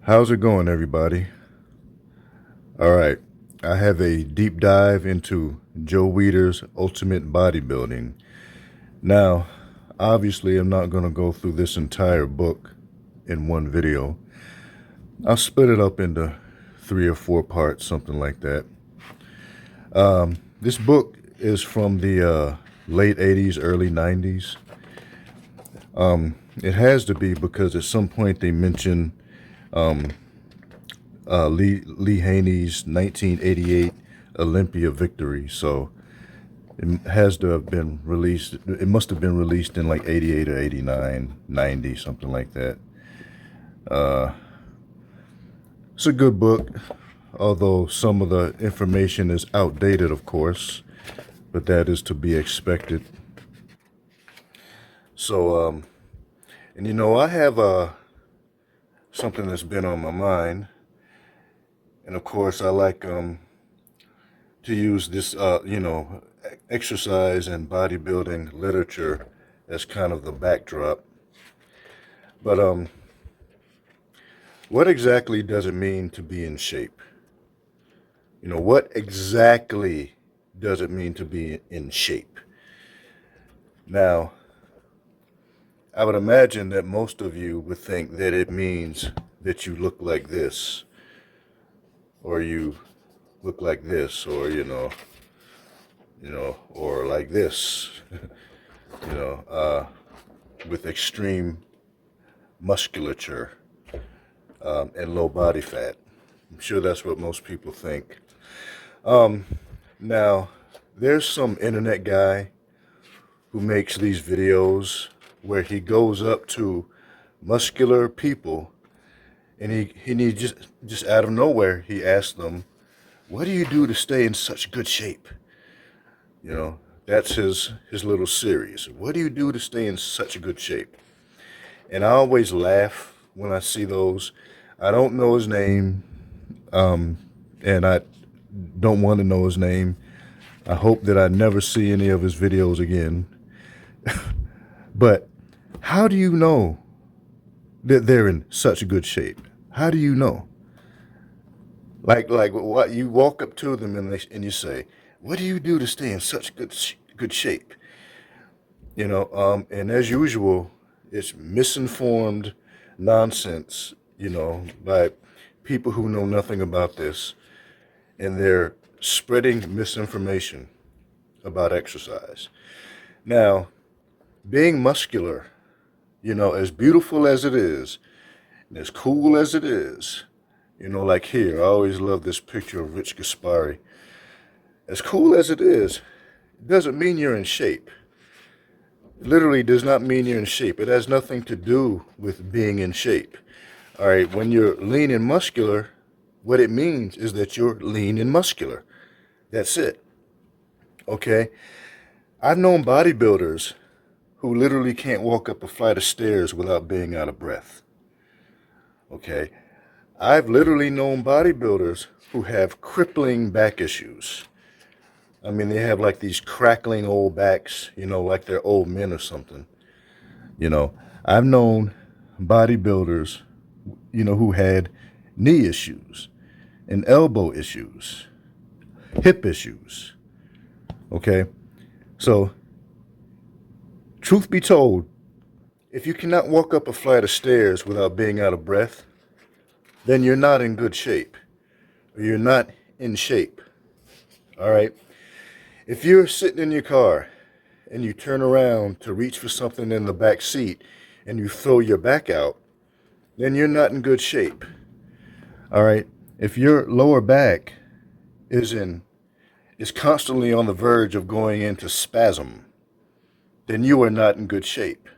How's it going, everybody? All right, I have a deep dive into Joe Weider's Ultimate Bodybuilding. Now, obviously, I'm not going to go through this entire book in one video. I'll split it up into 3 or 4 parts, something like that. This book is from the late 80s, early 90s. It has to be because at some point they mention Lee Haney's 1988 Olympia victory. So it has to have been released. It must have been released in like 88 or 89, 90, something like that. It's a good book, although some of the information is outdated, of course, but that is to be expected. So, and you know, I have something that's been on my mind. And of course, I like to use this, exercise and bodybuilding literature as kind of the backdrop. But what exactly does it mean to be in shape? You know, what exactly does it mean to be in shape? Now, I would imagine that most of you would think that it means that you look like this, or you look like this, or or like this, with extreme musculature and low body fat. I'm sure that's what most people think. Now, there's some internet guy who makes these videos where he goes up to muscular people and he just out of nowhere, he asks them, what do you do to stay in such good shape? You know, that's his little series. What do you do to stay in such good shape? And I always laugh when I see those. I don't know his name, and I don't want to know his name. I hope that I never see any of his videos again. But how do you know that they're in such good shape? How do you know? Like what you walk up to them and you say, "What do you do to stay in such good shape?" You know, and as usual, it's misinformed nonsense. You know, by people who know nothing about this, and they're spreading misinformation about exercise. Now, being muscular, you know, as beautiful as it is, and as cool as it is, you know, like here, I always love this picture of Rich Gaspari. As cool as it is, it doesn't mean you're in shape. It literally does not mean you're in shape. It has nothing to do with being in shape. All right, when you're lean and muscular, what it means is that you're lean and muscular. That's it. Okay? I've known bodybuilders who literally can't walk up a flight of stairs without being out of breath. Okay? I've literally known bodybuilders who have crippling back issues. I mean, they have like these crackling old backs, you know, like they're old men or something. You know, I've known bodybuilders, you know, who had knee issues and elbow issues, hip issues. Okay? So, truth be told, if you cannot walk up a flight of stairs without being out of breath, then you're not in good shape, or you're not in shape. All right? If you're sitting in your car and you turn around to reach for something in the back seat and you throw your back out, then you're not in good shape. All right? If your lower back is constantly on the verge of going into spasm, then you are not in good shape.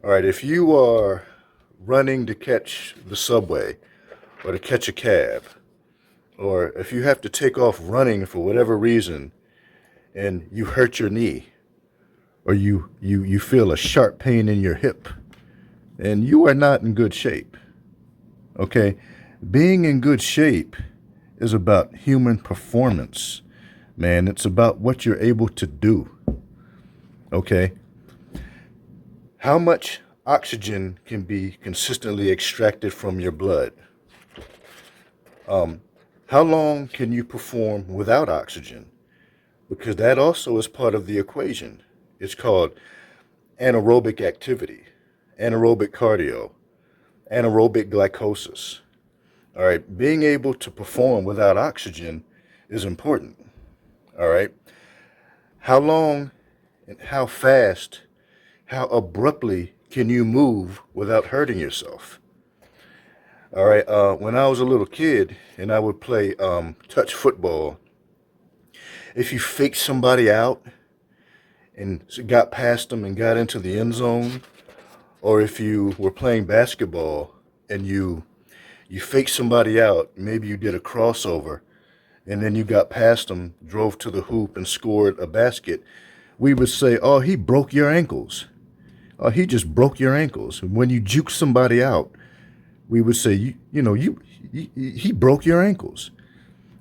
All right, if you are running to catch the subway or to catch a cab, or if you have to take off running for whatever reason and you hurt your knee, or you feel a sharp pain in your hip, then you are not in good shape. Okay? Being in good shape is about human performance, man. It's about what you're able to do. Okay? How much oxygen can be consistently extracted from your blood. How long can you perform without oxygen? Because that also is part of the equation. It's called anaerobic activity, anaerobic cardio, anaerobic glycosis. All right, being able to perform without oxygen is important. All right, how long and how fast, how abruptly can you move without hurting yourself? All right, when I was a little kid and I would play touch football, if you faked somebody out and got past them and got into the end zone, or if you were playing basketball and you faked somebody out, maybe you did a crossover, and then you got past them, drove to the hoop and scored a basket, we would say, oh, he broke your ankles. Oh, he just broke your ankles. When you juke somebody out, we would say, he broke your ankles.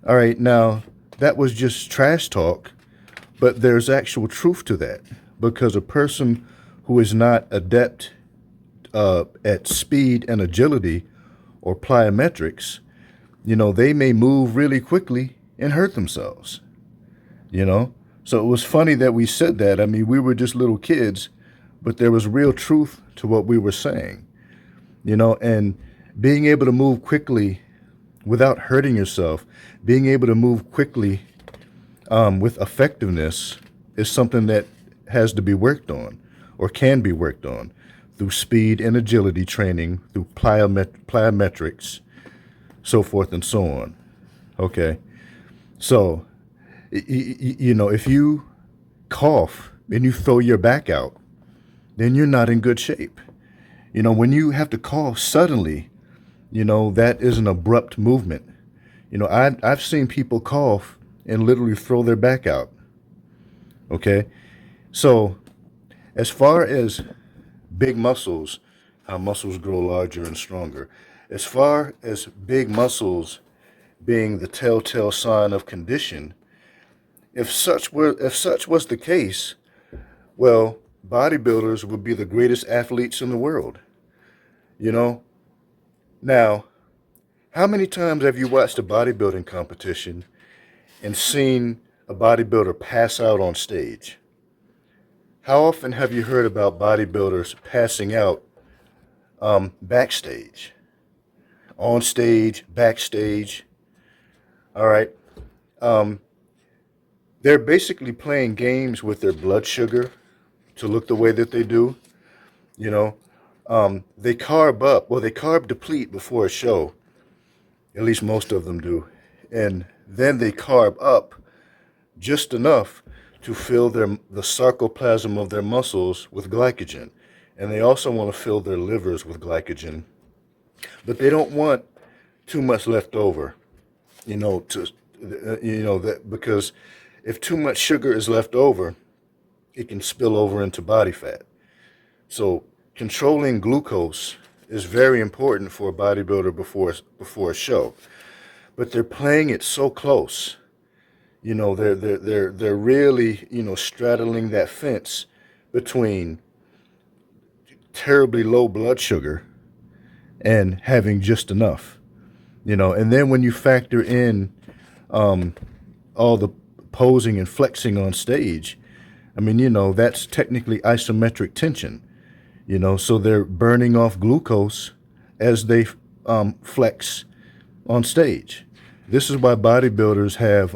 All right, now that was just trash talk, but there's actual truth to that, because a person who is not adept at speed and agility or plyometrics, they may move really quickly and hurt themselves, So it was funny that we said that. I mean, we were just little kids, but there was real truth to what we were saying, and being able to move quickly without hurting yourself, being able to move quickly with effectiveness is something that has to be worked on or can be worked on through speed and agility training, through plyometrics, so forth and so on. Okay. So, if you cough and you throw your back out, then you're not in good shape. When you have to cough suddenly, that is an abrupt movement. I've seen people cough and literally throw their back out. Okay. So, as far as big muscles, how muscles grow larger and stronger, as far as big muscles being the telltale sign of condition, if such was the case, well, bodybuilders would be the greatest athletes in the world. Now, how many times have you watched a bodybuilding competition and seen a bodybuilder pass out on stage? How often have you heard about bodybuilders passing out backstage? On stage, backstage. All right. They're basically playing games with their blood sugar to look the way that they do. They carb up. Well, they carb deplete before a show. At least most of them do. And then they carb up just enough to fill the sarcoplasm of their muscles with glycogen. And they also want to fill their livers with glycogen. But they don't want too much left over, because if too much sugar is left over, it can spill over into body fat. So controlling glucose is very important for a bodybuilder before a show. But they're playing it so close. They're really, straddling that fence between terribly low blood sugar and having just enough, and then when you factor in all the posing and flexing on stage, that's technically isometric tension, so they're burning off glucose as they flex on stage. This is why bodybuilders have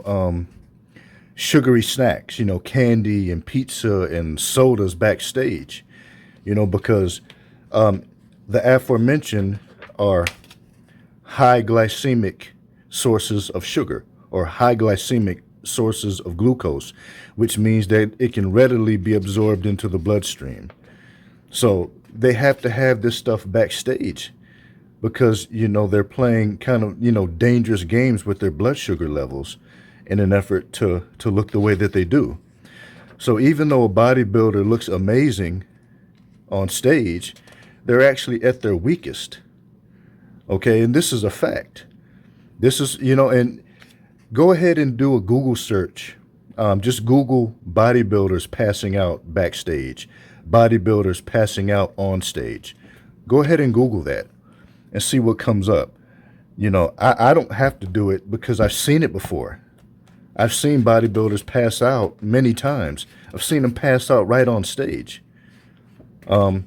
sugary snacks, candy and pizza and sodas backstage, because the aforementioned are high glycemic sources of sugar or high glycemic sources of glucose, which means that it can readily be absorbed into the bloodstream. So they have to have this stuff backstage because, they're playing kind of, dangerous games with their blood sugar levels in an effort to look the way that they do. So even though a bodybuilder looks amazing on stage, they're actually at their weakest. Okay, and this is a fact. This is, and go ahead and do a Google search. Just Google bodybuilders passing out backstage. bodybuilders passing out on stage. Go ahead and Google that and see what comes up. You know, I don't have to do it because I've seen it before. I've seen bodybuilders pass out many times. I've seen them pass out right on stage. And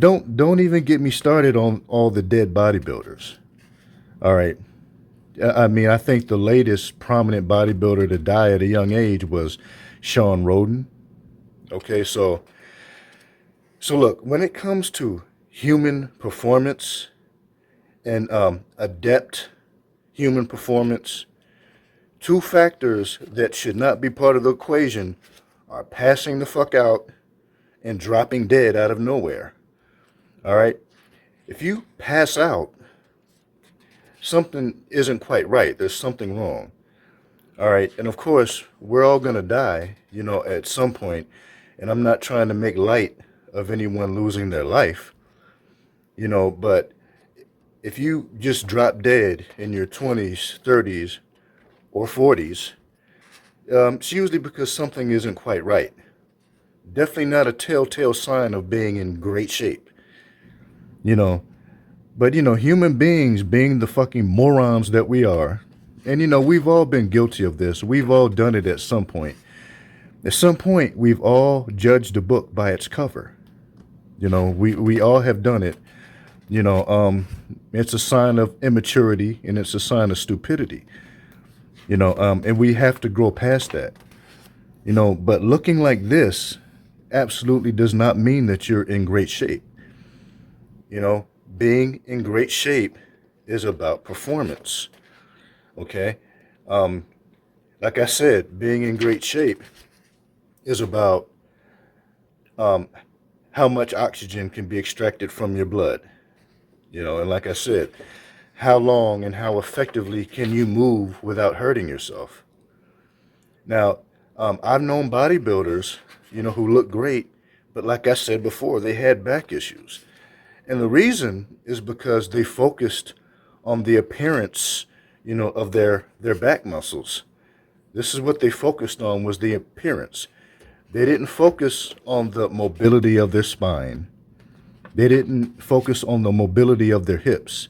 don't even get me started on all the dead bodybuilders. All right. I mean, I think the latest prominent bodybuilder to die at a young age was Sean Roden. Okay, so look, when it comes to human performance and adept human performance, two factors that should not be part of the equation are passing the fuck out and dropping dead out of nowhere. All right? If you pass out, something isn't quite right. There's something wrong. All right? And of course, we're all going to die, you know, at some point. And I'm not trying to make light of anyone losing their life, you know, but if you just drop dead in your 20s, 30s, or 40s, it's usually because something isn't quite right. Definitely not a telltale sign of being in great shape, you know. But, you know, human beings being the fucking morons that we are, and, you know, we've all been guilty of this. We've all done it at some point. At some point, we've all judged a book by its cover. You know, we all have done it. You know, it's a sign of immaturity and it's a sign of stupidity. You know, and we have to grow past that. You know, but looking like this absolutely does not mean that you're in great shape. You know, being in great shape is about performance. Okay? Like I said, being in great shape is about how much oxygen can be extracted from your blood. You know, and like I said, how long and how effectively can you move without hurting yourself? Now, I've known bodybuilders, you know, who look great, but like I said before, they had back issues. And the reason is because they focused on the appearance, you know, of their back muscles. This is what they focused on, was the appearance. They didn't focus on the mobility of their spine. They didn't focus on the mobility of their hips.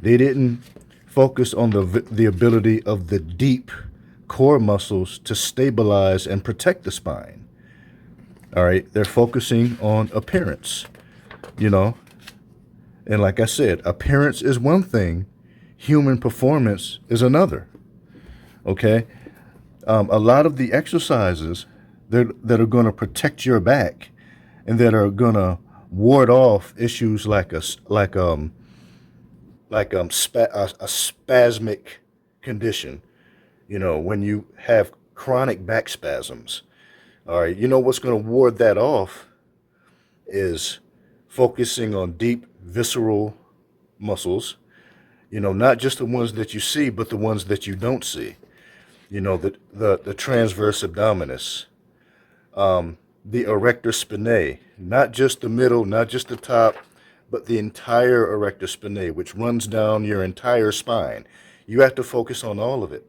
They didn't focus on the ability of the deep core muscles to stabilize and protect the spine. All right, they're focusing on appearance, you know. And like I said, appearance is one thing, human performance is another. Okay, a lot of the exercises that are going to protect your back and that are going to ward off issues like a spasmic condition. You know, when you have chronic back spasms. All right, you know what's going to ward that off is focusing on deep visceral muscles. You know, not just the ones that you see, but the ones that you don't see. You know, the transverse abdominis, the erector spinae, not just the middle, not just the top, but the entire erector spinae, which runs down your entire spine. You have to focus on all of it.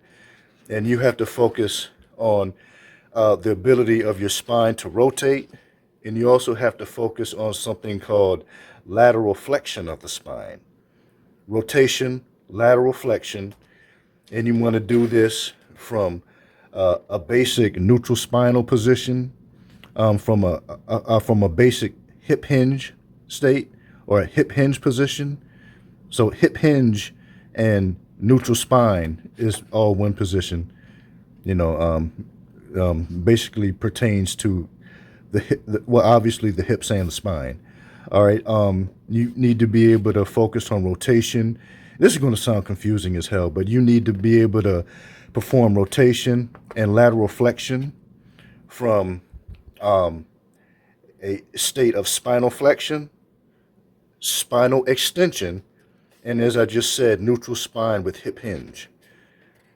And you have to focus on the ability of your spine to rotate. And you also have to focus on something called lateral flexion of the spine. Rotation, lateral flexion. And you want to do this from a basic neutral spinal position, from a basic hip hinge state or a hip hinge position. So hip hinge and neutral spine is all one position. You know, basically pertains to well, obviously the hips and the spine. All right. You need to be able to focus on rotation. This is going to sound confusing as hell, but you need to be able to perform rotation and lateral flexion from a state of spinal flexion, spinal extension, and as I just said, neutral spine with hip hinge.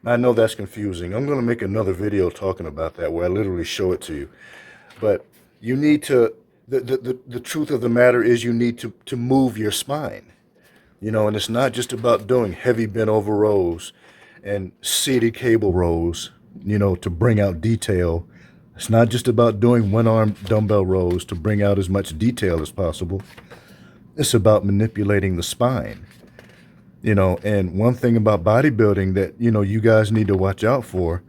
I know that's confusing. I'm going to make another video talking about that where I literally show it to you. But you need to, the truth of the matter is you need to move your spine. You know, and it's not just about doing heavy bent over rows and seated cable rows, you know, to bring out detail It's not just about doing one-arm dumbbell rows to bring out as much detail as possible. It's about manipulating the spine. And one thing about bodybuilding that, you guys need to watch out for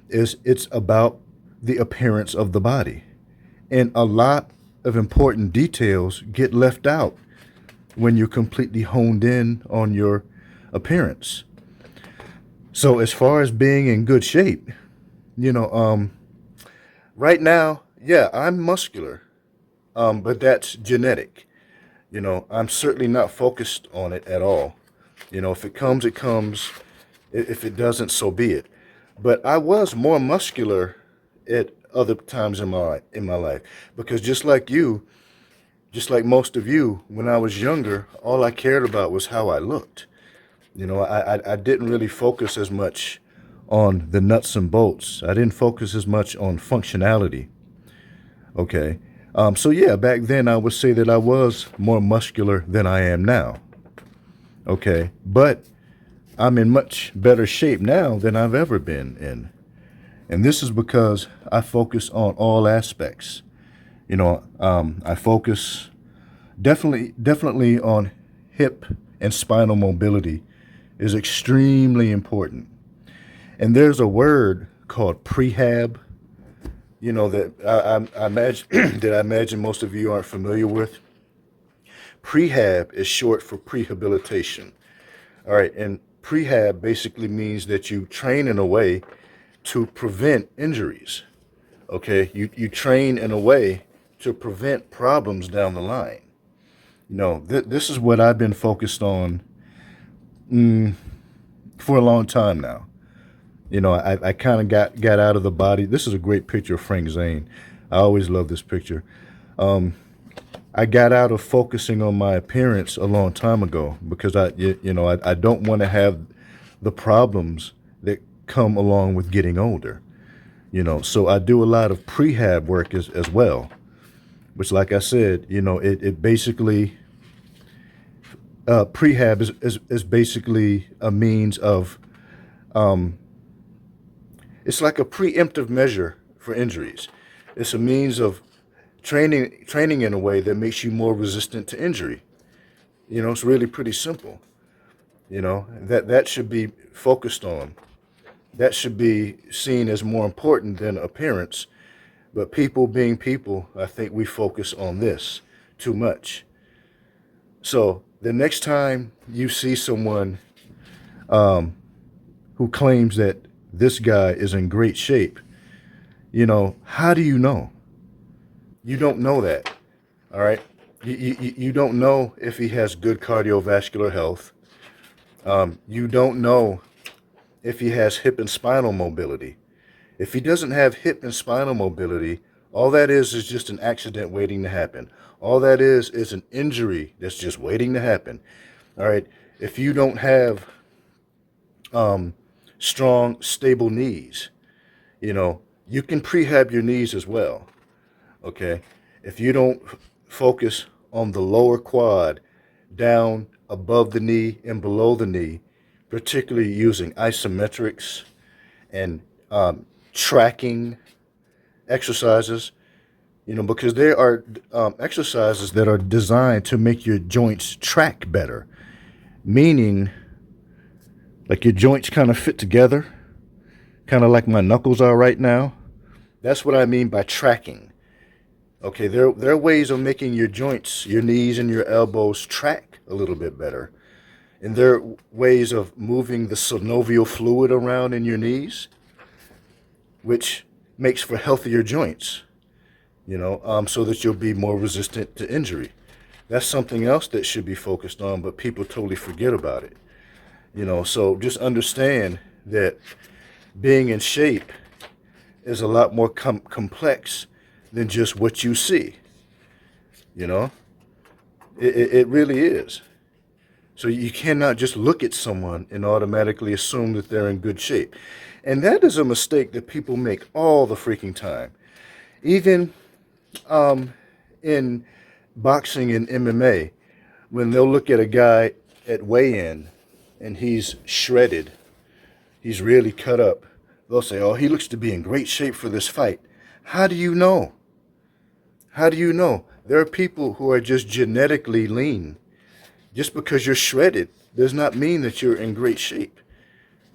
is it's about the appearance of the body. And a lot of important details get left out when you're completely honed in on your appearance. So as far as being in good shape, right now, yeah, I'm muscular, but that's genetic. I'm certainly not focused on it at all. If it comes, it comes. If it doesn't, so be it. But I was more muscular at other times in my life, because just like you, just like most of you, when I was younger, all I cared about was how I looked. I didn't really focus as much on the nuts and bolts. I didn't focus as much on functionality. Okay. So yeah, back then I would say that I was more muscular than I am now. Okay. But I'm in much better shape now than I've ever been in. And this is because I focus on all aspects. I focus definitely on hip and spinal mobility is extremely important. And there's a word called prehab, that I imagine that I imagine most of you aren't familiar with. Prehab is short for prehabilitation. All right, and prehab basically means that you train in a way to prevent injuries. Okay, you train in a way to prevent problems down the line. This is what I've been focused on for a long time now. I kind of got out of the body. This is a great picture of Frank Zane. I always love this picture. I got out of focusing on my appearance a long time ago because I don't want to have the problems that come along with getting older. So I do a lot of prehab work as well, which, like I said, it basically, prehab is basically a means of, it's like a preemptive measure for injuries. It's a means of training in a way that makes you more resistant to injury. It's really pretty simple. That should be focused on. That should be seen as more important than appearance. But people being people, I think we focus on this too much. So the next time you see someone who claims that this guy is in great shape, how do you know? You don't know that, all right? You don't know if he has good cardiovascular health. You don't know if he has hip and spinal mobility. If he doesn't have hip and spinal mobility, all that is just an accident waiting to happen. All that is an injury that's just waiting to happen. All right. If you don't have strong, stable knees, you can prehab your knees as well. Okay. If you don't focus on the lower quad, down above the knee and below the knee, particularly using isometrics and tracking exercises, because there are exercises that are designed to make your joints track better, meaning like your joints kind of fit together, kind of like my knuckles are right now. That's what I mean by tracking. Okay, there are ways of making your joints, your knees and your elbows track a little bit better. And there are ways of moving the synovial fluid around in your knees, which makes for healthier joints, so that you'll be more resistant to injury. That's something else that should be focused on, but people totally forget about it. So just understand that being in shape is a lot more complex than just what you see. It really is. So you cannot just look at someone and automatically assume that they're in good shape. And that is a mistake that people make all the freaking time. Even in boxing and MMA, when they'll look at a guy at weigh-in and he's shredded, he's really cut up, they'll say, oh, he looks to be in great shape for this fight. How do you know? How do you know? There are people who are just genetically lean. Just because you're shredded does not mean that you're in great shape.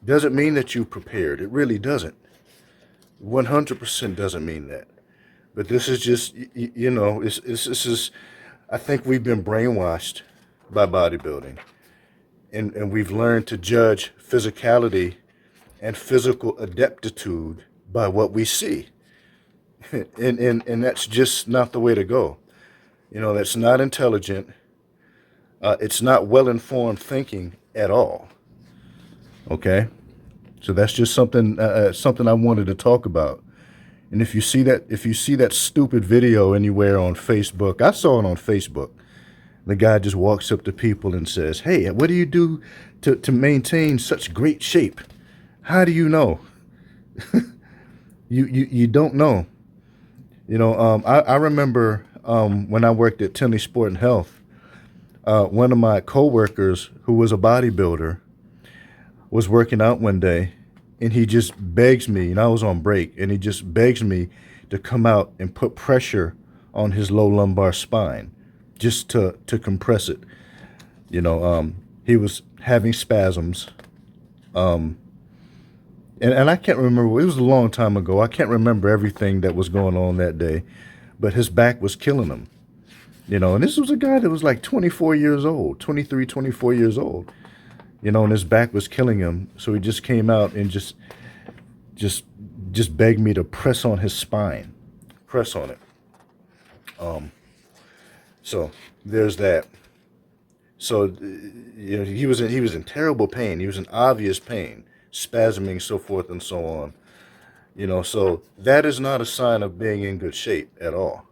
Doesn't mean that you prepared. It really doesn't. 100% doesn't mean that. But this is just, this is, I think we've been brainwashed by bodybuilding. And we've learned to judge physicality and physical adeptitude by what we see. and that's just not the way to go. That's not intelligent. It's not well-informed thinking at all. Okay? So that's just something I wanted to talk about. And if you see that stupid video anywhere on Facebook, I saw it on Facebook. The guy just walks up to people and says, "Hey, what do you do to maintain such great shape? How do you know?" You don't know. I remember when I worked at Tinley Sport and Health, one of my coworkers who was a bodybuilder was working out one day, and he just begs me, and I was on break, and he just begs me to come out and put pressure on his low lumbar spine just to compress it. He was having spasms. And I can't remember, it was a long time ago. I can't remember everything that was going on that day, but his back was killing him. And this was a guy that was like 24 years old, 23, 24 years old. And his back was killing him. So he just came out and just begged me to press on his spine, press on it. So there's that. So, he was in terrible pain. He was in obvious pain, spasming, so forth and so on. So that is not a sign of being in good shape at all.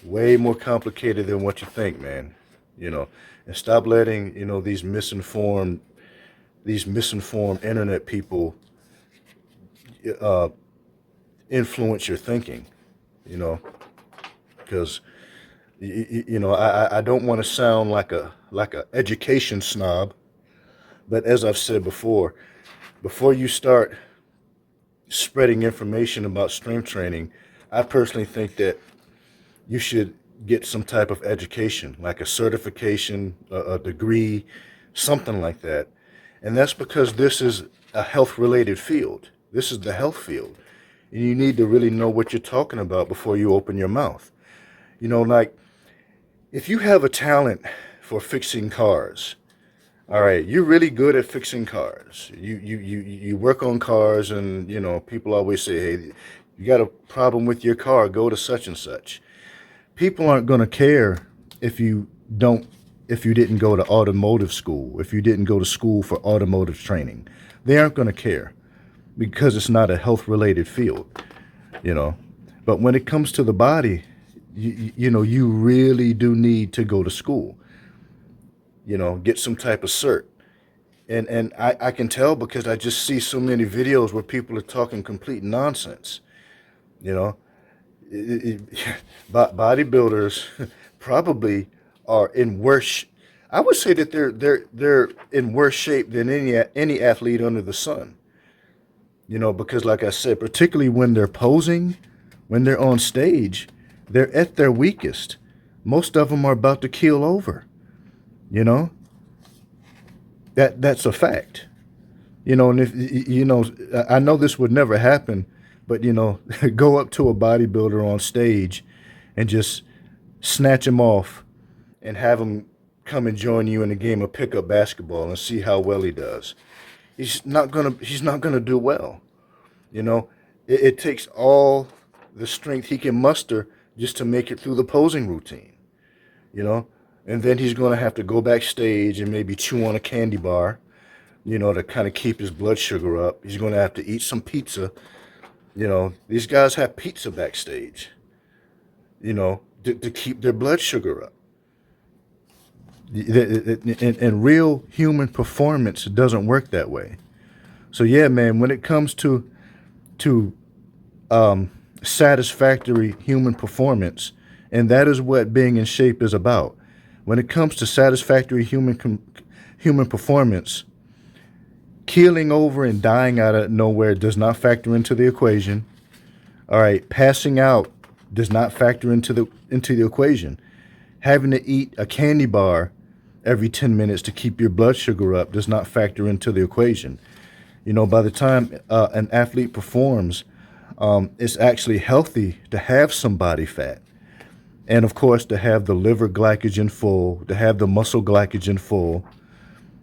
Way more complicated than what you think, man. And stop letting, these misinformed internet people influence your thinking, because I don't want to sound like a education snob, but as I've said before you start spreading information about strength training, I personally think that you should get some type of education, like a certification, a degree, something like that. And that's because this is a health-related field. This is the health field. And you need to really know what you're talking about before you open your mouth. Like, if you have a talent for fixing cars, all right, you're really good at fixing cars. You work on cars, and, people always say, "Hey, you got a problem with your car, go to such and such." People aren't going to care if you didn't go to automotive school, if you didn't go to school for automotive training. They aren't going to care because it's not a health-related field, But when it comes to the body, you really do need to go to school, get some type of cert. And I can tell because I just see so many videos where people are talking complete nonsense, Bodybuilders probably are in worse. I would say that they're in worse shape than any athlete under the sun. Because like I said, particularly when they're posing, when they're on stage, they're at their weakest. Most of them are about to keel over. That's a fact. And if I know this would never happen. But, go up to a bodybuilder on stage and just snatch him off and have him come and join you in a game of pickup basketball and see how well he does. He's not gonna do well. It takes all the strength he can muster just to make it through the posing routine. And then he's gonna have to go backstage and maybe chew on a candy bar, to kind of keep his blood sugar up. He's gonna have to eat some pizza. These guys have pizza backstage, to keep their blood sugar up. And real human performance doesn't work that way. So yeah, man, when it comes to satisfactory human performance, and that is what being in shape is about. When it comes to satisfactory human performance, keeling over and dying out of nowhere does not factor into the equation. All right, passing out does not factor into the equation. Having to eat a candy bar every 10 minutes to keep your blood sugar up does not factor into the equation. You know, by the time an athlete performs, it's actually healthy to have some body fat. And of course, to have the liver glycogen full, to have the muscle glycogen full.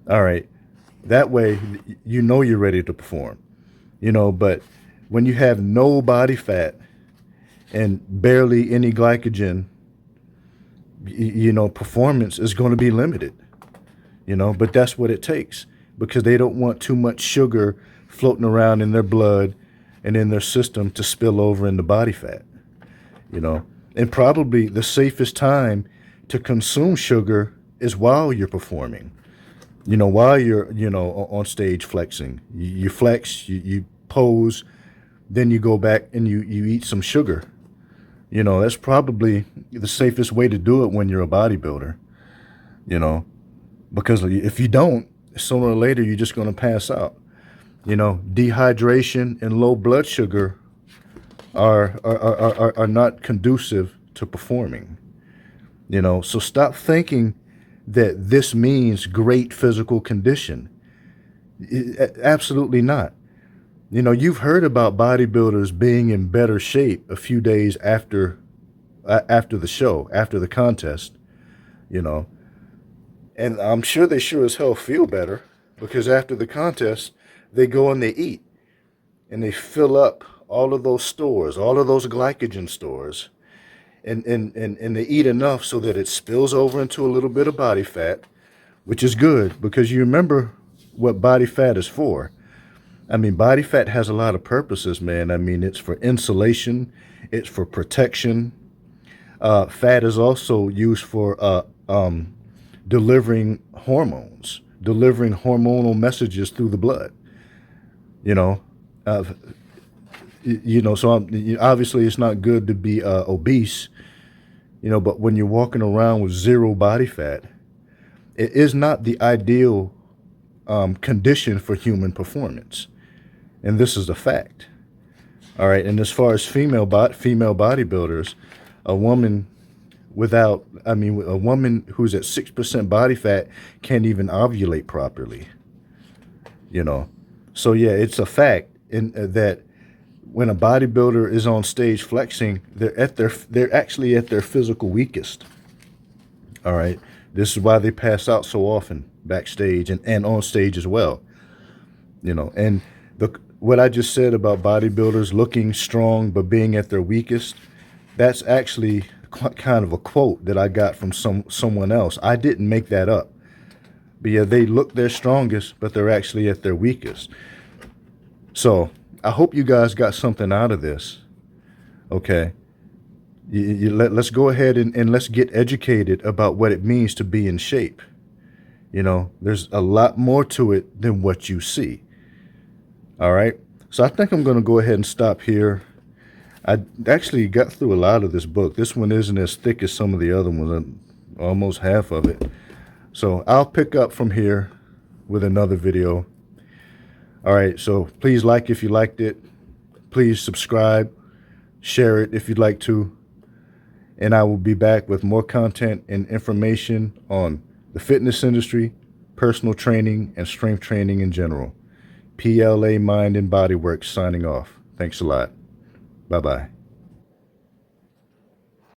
All right, that way, you know you're ready to perform. You know, but when you have no body fat and barely any glycogen, you know, performance is going to be limited. You know, but that's what it takes, because they don't want too much sugar floating around in their blood and in their system to spill over into body fat. You know, and probably the safest time to consume sugar is while you're performing. You know, while you're, you know, on stage flexing. You flex, you pose, then you go back and you eat some sugar. You know, that's probably the safest way to do it when you're a bodybuilder. You know, because if you don't, sooner or later you're just going to pass out. You know, dehydration and low blood sugar are not conducive to performing. You know, so stop thinking that this means great physical condition. Absolutely not. You know, you've heard about bodybuilders being in better shape a few days after the show, after the contest, you know. And I'm sure they sure as hell feel better, because after the contest, they go and they eat. And they fill up all of those stores, all of those glycogen stores. And they eat enough so that it spills over into a little bit of body fat, which is good, because you remember what body fat is for. I mean, body fat has a lot of purposes, man. I mean, it's for insulation, it's for protection. Fat is also used for delivering hormones, delivering hormonal messages through the blood. You know, so obviously it's not good to be obese. You know, but when you're walking around with zero body fat, it is not the ideal condition for human performance. And this is a fact. All right. And as far as female bodybuilders, a woman who's at 6% body fat can't even ovulate properly. You know, so yeah, it's a fact that when a bodybuilder is on stage flexing, they're actually at their physical weakest. All right. This is why they pass out so often backstage and on stage as well. You know, and what I just said about bodybuilders looking strong but being at their weakest, that's actually kind of a quote that I got from someone else. I didn't make that up. But yeah, they look their strongest, but they're actually at their weakest. So I hope you guys got something out of this. Okay. Let's go ahead and let's get educated about what it means to be in shape. You know, there's a lot more to it than what you see. All right. So I think I'm going to go ahead and stop here. I actually got through a lot of this book. This one isn't as thick as some of the other ones, almost half of it. So I'll pick up from here with another video. All right. So please like if you liked it. Please subscribe, share it if you'd like to. And I will be back with more content and information on the fitness industry, personal training, and strength training in general. PLA Mind and Bodyworks signing off. Thanks a lot. Bye-bye.